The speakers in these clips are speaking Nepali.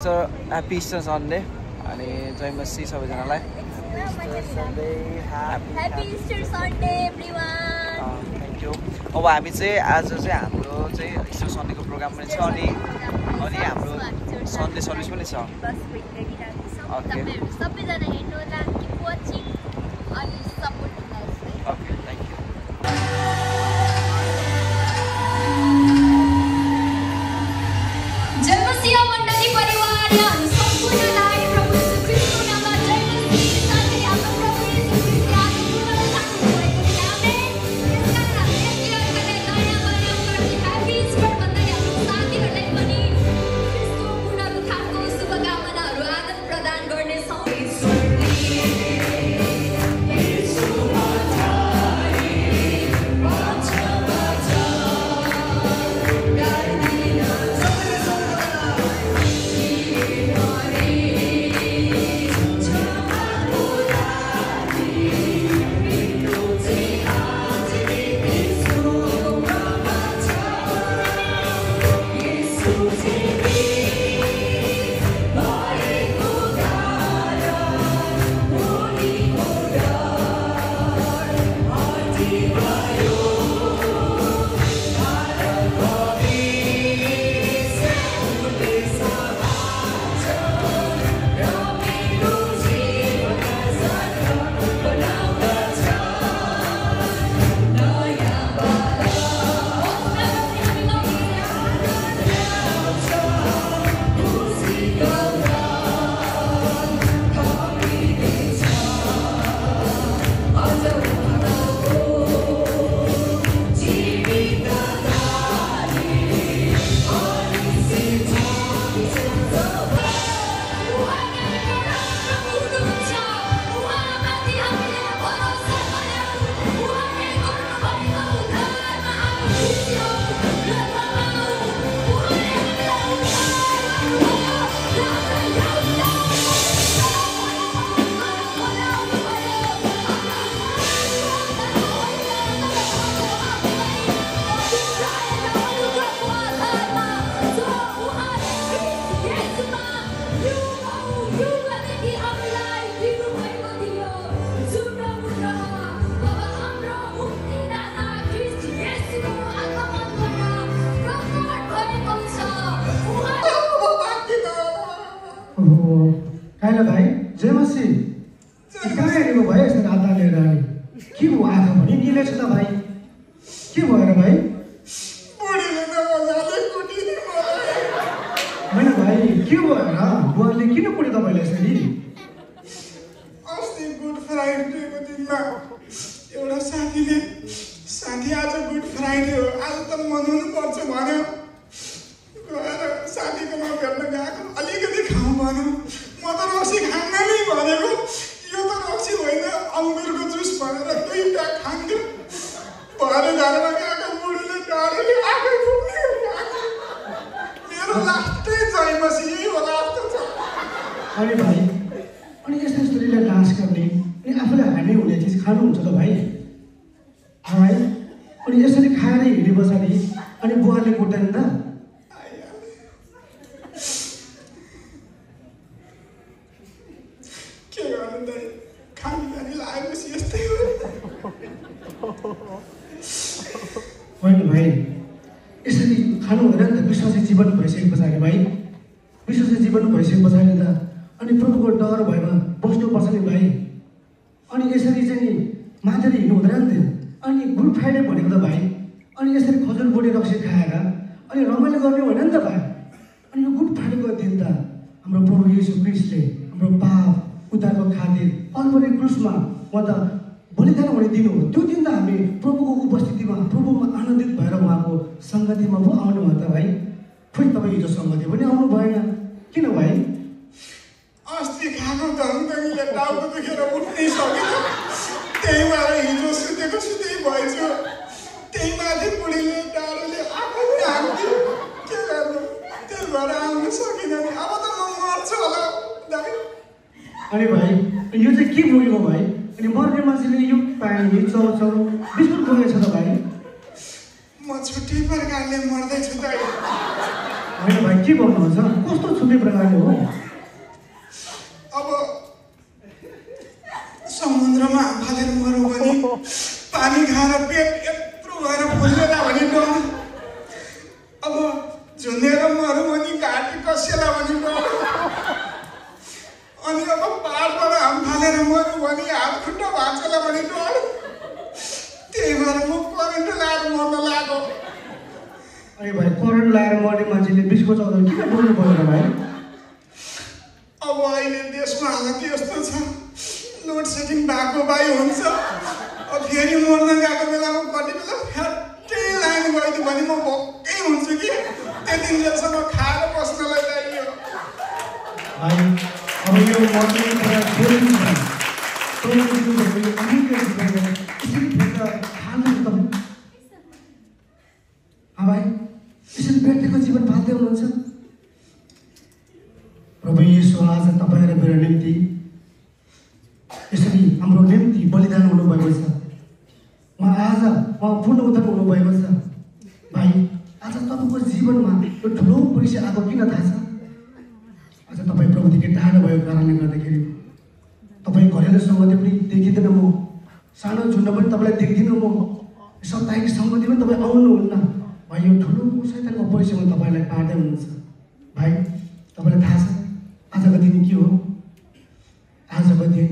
Happy Easter Sunday and Jai Masi सबैजनालाई Happy Easter Sunday everyone. Thank you. अब हामी चाहिँ आज चाहिँ हाम्रो चाहिँ Easter Sunday को प्रोग्राम पनि छ अनि हाम्रो Sunday सर्भिस पनि छ. बस वेट गरिरहेको छौं. Okay. तपाईहरु सबैजना हेर्नु होला, keep watching अनि support गर्नुहोस् है. Okay, thank you. जय मसीह मण्डली परिवार यहाँ सम्पूर्णलाई प्रभु येशू ख्रीष्टको नाममा जय मसीह साथै हाम्रो प्रभु येशू ख्रीष्टले आजको राख्नु भएको नामले यसका लागि यति अर्कालाई नयाँ बनाउन ह्यापी इस्टर भन्दै हाम्रो साथीहरुलाई पनि ख्रीष्टको पुनरुत्थानको शुभकामनाहरू आदान प्रदान गर्नेछौँ. Kaila bhai, Jai Masi. कहाँ हेरेको भयो यस्तो राता लिएर अनि के भयो आँखा भने निले छ त भाइ के भयो र भाइ बुढीले त मजाले कुटिदिनु भयो होइन भाइ के भयो र बुवाले किन कुटे तपाईलाई यसरी अस्ति गुड फ्राइडेको दिनमा एउटा साथी आज गुड फ्राइडे हो आज त मनाउनु पर्छ भन्यो गएर साथीकोमा भेट्न गएको अलिकति खाउँ भन्यो म त रक्सी खान्न नै भनेको यो त रक्सी होइन अङ्गुरको जुस भनेर दुईटा खान्थ्यो भरे घरमा गएको बुढीले डरले आफै पुग्ने मेरो लास्टै जय मसी यही होला जस्तो छ अनि भाइ अनि यस्तो यस्तोले डान्स गर्ने अनि आफूलाई हानि हुने चिज खानुहुन्छ त भाइ भाइ अनि यसरी खाएर हिँडे पछाडि अनि बुवाले कुट्दैन त के गर्नु त खानी लागेपछि यस्तै हो होइन भाइ यसरी खानु हुँदैन नि त विश्वासी जीवन भइसके पछाडि भाइ विश्वासी जीवन भइसके पछाडि त अनि प्रभुको डर भएमा बस्नुपर्छ नि भाइ अनि यसरी चाहिँ नि माथि हिँड्नु हुँदैन नि त अनि गुड फ्राइडे भनेको त भाइ अनि यसरी खजुर बोडी रक्सी खाएर अनि रमाइलो गर्ने होइन नि त भाइ अनि यो गुड फ्राइडेको दिन त हाम्रो प्रभु येशू ख्रीष्टले हाम्रो पाप उद्धारको खातिर कल्परी क्रुसमा उहाँ त बलिदान हुने दिन हो त्यो दिन त हामी प्रभुको उपस्थितिमा प्रभुमा आनन्दित भएर उहाँको सङ्गतिमा पो आउनु भयो त भाइ खोइ तपाईँ हिजो सङ्गति पनि आउनु भएन किन भाइ अस्ति खाएको धनधनीले टाउको दुखेर उठ्नै सकेन त्यही भएर हिजो सुतेको सुत्दै भएछु त्यही माथि बुढीले डरले आफै हान्थ्यो के गर्नु त्यही भएर आउनु सकिनँ नि अब त म मर्छु होला दाइ अनि भाइ यो चाहिँ के बोलेको भाइ अनि मर्ने मान्छेले यो पानी चौचौ बिस्कुट खुवाएछ त भाइ म छुट्टै प्रकारले मर्दैछु दाइ होइन भाइ के गर्नुहुन्छ कस्तो छुट्टै प्रकारले हो अब समुद्रमा फालेर मरौँ भने पानी खाएर पेट यत्रो भएर फुल्लेला भने डर अब झुन्डेर मरौँ भने घाँटी कसेला भने डर अनि अब पाहाडबाट हाम फालेर मरौँ भने हात खुट्टा भाँचेला भने डर त्यही भएर म करेन्ट लगाएर मर्न लाग्यो अरे भाइ करेन्ट लगाएर मर्ने मान्छेले बिचको चौधरी किन बोल्नु पर्यो भाइ अब अहिले देशमा हालत यस्तो छ लोड सेडिङ भएको भाइ हुन्छ अब फेरि मर्न गएको बेलामा कति बेला फ्याट्टै लाइन गइदियो भने म भोकै हुन्छु कि त्यति बेलासम्म खाएर बस्नलाई चाहियो भाइ अब यो मर्ने कुरा छोडिदिनु भाइ भाइ यसरी व्यक्तिको जीवन फाल्दै हुनुहुन्छ प्रभु येशू आज तपाईँ र मेरो निम्ति यसरी हाम्रो निम्ति बलिदान हुनुभएको छ उहाँ पूर्ण उद्धार हुनुभएको छ भाइ आज तपाईँको जीवनमा यो ठुलो परीक्षा आएको किन थाहा छ आज तपाईँ प्रभुदेखि टाढा भएको कारणले गर्दाखेरि तपाईँ घरेलु सङ्गति पनि देखिँदैन म सानो झुन्ड पनि तपाईँलाई देख्दिनँ म साप्ताहिक सङ्गति पनि तपाईँ आउनुहुन्न भाइ यो ठुलो शैतानको परीक्षामा तपाईँलाई पार्दै हुनुहुन्छ भाइ तपाईँलाई थाहा छ आजको दिन के हो आजको दिन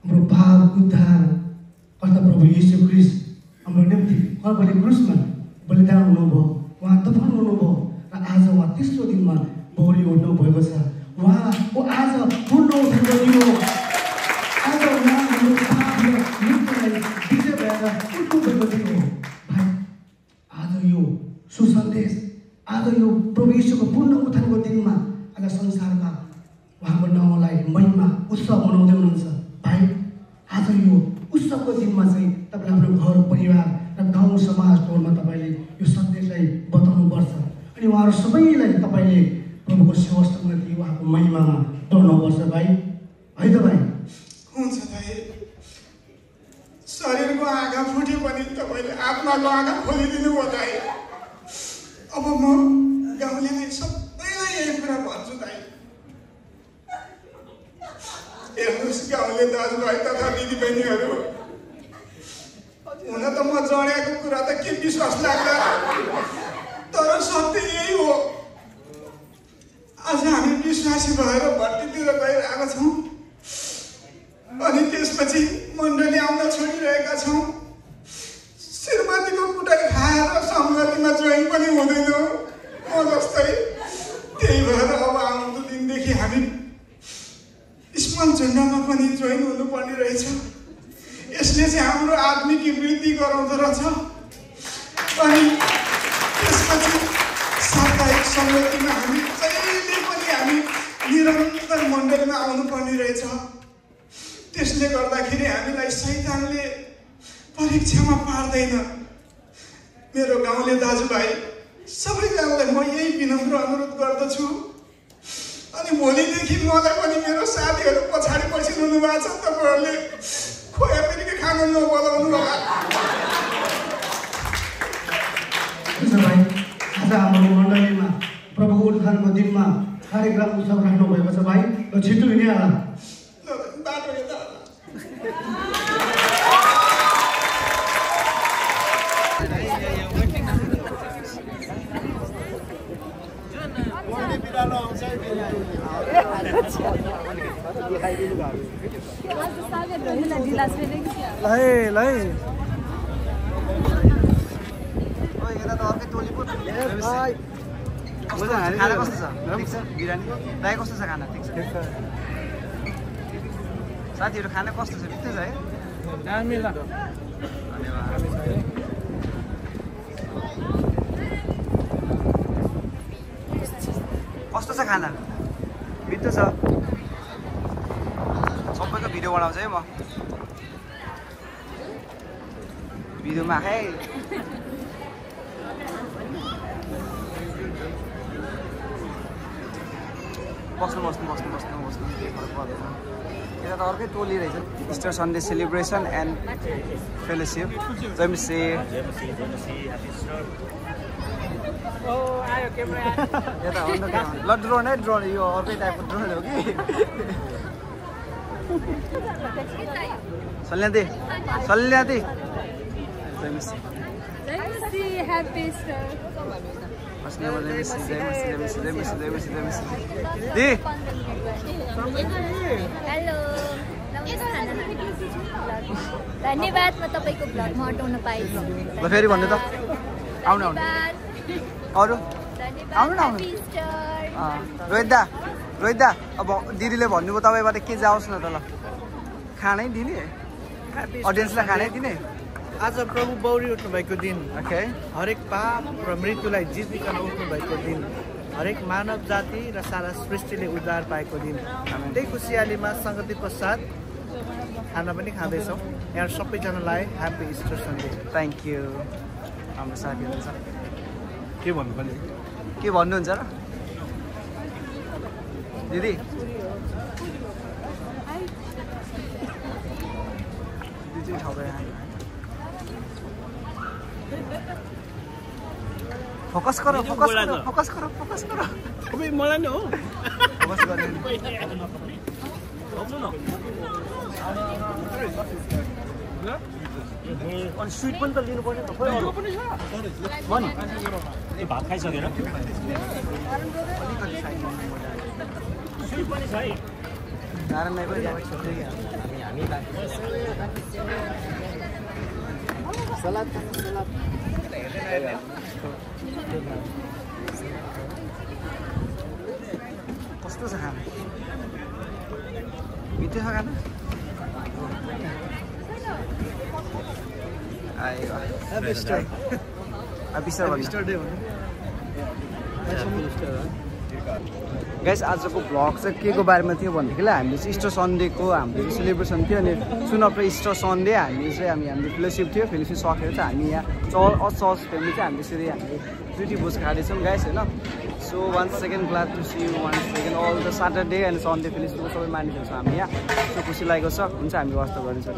हाम्रो पाप उद्धार कर्ता प्रभु येशू ख्रीष्ट हाम्रो निम्ति कल्भरी क्रुसमा बलिदान हुनुभयो उहाँ दफन हुनुभयो र आज उहाँ तेस्रो दिनमा बौरी उठ्नु भएको छ उहाँको आज पूर्ण उद्धार गरियो आज उहाँ हाम्रो पाप र मृत्युलाई विजय भएर उठ्नु भएको थियो भाइ आज यो सुसन्देश आज यो प्रभु येशूको पूर्ण उत्थानको दिनमा आज संसारमा उहाँको नाउँलाई महिमा उत्सव मनाउँदै हुनुहुन्छ भाइ आज यो उत्सवको दिनमा चाहिँ तपाईँले आफ्नो घर परिवार र गाउँ समाज टोलमा तपाईँले यो सन्देशलाई बताउनुपर्छ अनि उहाँहरू सबैलाई तपाईँले प्रभुको सेवा सङ्गति उहाँको महिमामा डोर्नुपर्छ भाइ है त भाइ हुन्छ भाइ शरीरको आँखा फुट्यो भने तपाईँले आत्माको आँखा खोलिदिनु भयो भाइ अब म गाउँलेलाई सबैलाई यही कुरा भन्छु भाइ हेर्नुहोस् गाउँले दाजुभाइ तथा दिदीबहिनीहरू हुन त म जडेको कुरा त के विश्वास लाग्ला तर सत्य यही हो आज हामी विश्वासी भएर भट्टीतिर गइरहेका छौँ अनि त्यसपछि मण्डली आउन छोडिरहेका छौँ श्रीमतीको कुटाइ खाएर सङ्गतिमा जोइन पनि हुँदैन म जस्तै त्यही भएर अब आउँदो दिनदेखि हामी स्मल झन्डामा पनि जोइन हुनुपर्ने रहेछ यसले चाहिँ हाम्रो आत्मिक वृद्धि गराउँदो रहेछ अनि त्यसपछि साप्ताहिक सङ्गतिमा हामी जहिले पनि हामी निरन्तर मण्डलीमा आउनुपर्ने रहेछ त्यसले गर्दाखेरि हामीलाई शैतानले परीक्षामा पार्दैन मेरो गाउँले दाजुभाइ सबैजनालाई म यही विनम्र अनुरोध गर्दछु अनि भोलिदेखि मलाई पनि मेरो साथीहरू पछाडि पछि हुनु भएको छ तपाईँहरूले खोया पनि खानु नबोलाउनु होला भाइ आज हाम्रो मण्डलीमा प्रभुको उत्थानको दिनमा कार्यक्रम उत्सव राख्नु भएको छ भाइ र छिटो हिँडिहाल बाटो हेर्दा खाना कस्तो छ ठिक छ बिरयानी दाइ कस्तो छ खाना ठिक छ साथीहरू खाना कस्तो छ ठिक छ है कस्तो छ खाना मिठो छ सबैको भिडियो बनाउँछ है म भिडियोमा है बस्नु यता त अर्कै टोली रहेछ Easter Sunday celebration and fellowship जय मसीह यता हो ल ड्रोन है ड्रोन यो अर्कै टाइपको ड्रोन हो कि सल्यादी सल्यादी Happy Easter. हेलो धन्यवाद म तपाईको भ्लगमा हटाउन पाएछु ल फेरि भन्नु त आउनु आउनु अरु आउनु न आउनु रोहित दा अब दिदीले भन्नुभयो तपाईबाट के जाओस् न त ल खानै दिने अडियन्सलाई खानै दिने आज प्रभु बौरी उठ्नु भएको दिन ओके हरेक पाप र मृत्युलाई जितिकन उठ्नु भएको दिन हरेक मानव जाति र सारा सृष्टिले उद्धार पाएको दिन त्यही खुसियालीमा सङ्गतिको साथ खाना पनि खाँदैछौँ यहाँ सबैजनालाई happy Easter Sunday thank you हाम्रो साथीहरू छ के भन्नुपर्ने के भन्नुहुन्छ र दिदी दिदी ठाउँमा फोकस करो फोकस करो फोकस करो फोकस करो अबे मलाई न हो फोकस गर्ने अनि स्विट पनि त लिनु पर्ने त खोइ अरु पनि छ मन ए भात खाइसकेर स्विट पनि छ है नारायण नै पनि हामी सलाद सलाद कस्तो छ खाना मिठो छ खाना आयो ह्याप्पी इस्टर डे गाइस आजको भ्लग चाहिँ के को बारेमा थियो भन्देखिलाई हामीले चाहिँ इस्टर सन्डेको हाम्रो सेलिब्रेसन थियो अनि सुन आफ्टर इस्टर सन्डे हाम्रो फेलोसिप थियो फेलोसिप सकेर चाहिँ हामी यहाँ चर्च फ्यामिली चाहिँ हामीले यसरी हामीले दुईटी भोज खाँदैछौँ गाइस होइन so once second glad to see you once second all the Saturday and Sunday फेलोसिपको सबै मानिसहरू छ हामी यहाँ सो खुसी लागेको छ हुन्छ हामी वास्ता गरिन्छ